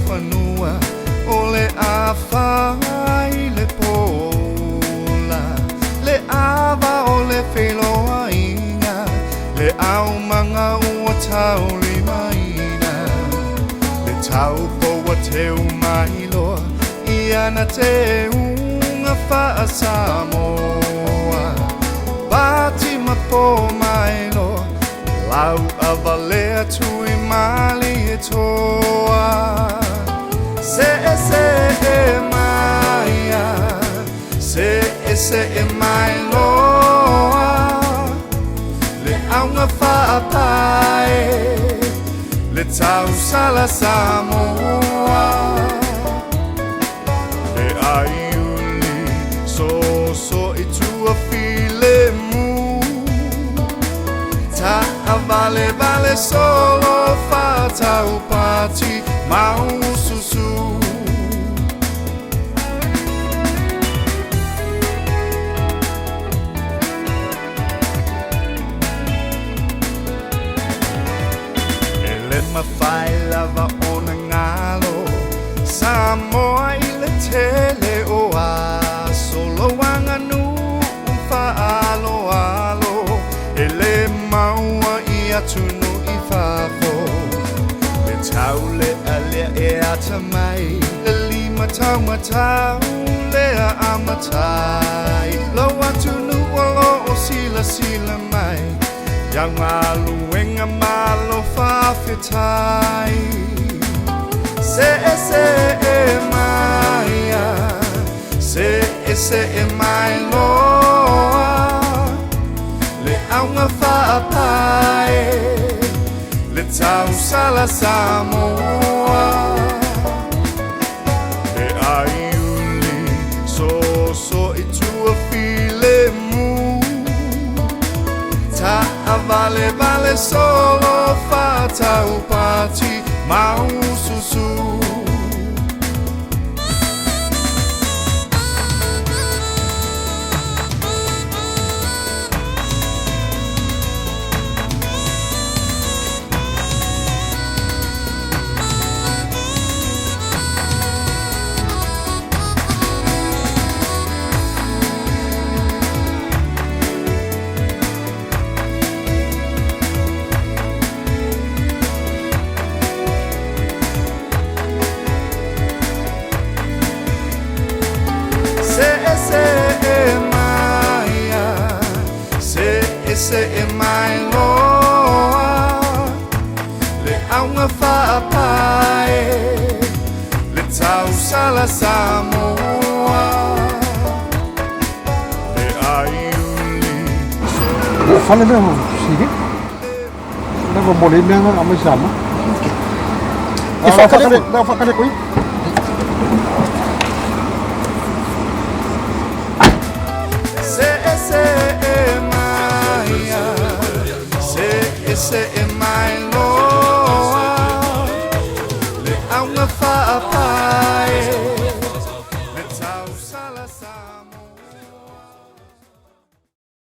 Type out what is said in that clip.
fanua ole afai le pola le ava ole feloa inga le au manga ua tau limaina le tau poa te umailoa iana te unga faa Samoa Pati mapo mailoa lau avalea tui mali e toa Se e maia Se e mai loa Le aunga whaapae Le tau sala Samoa Le aiuli so i tua file mu Ta vale solo fatau pati mau susu Mawhai lava o na ngalo Samoa I le tele o a Solo wanga nu whaalo alo E le maua I atunu I whafo Le tau le alea e ata mai Le lima tau matau le a amatai Lo atunu o lo o sila mai Yang malu wenga malo whawhetai Se e maia Se e mai loa Le aunga whaapae Le tau sala Samoa Le aiuli so I tua file mu Ta vale solo fatau pati mau susu Se e mai loa Le aunga whaapae Le tau sala Samoa Le aiuli Fale mesmo, sigue. Leva bolinha mesmo, a mais chama. E faca de coi. Se e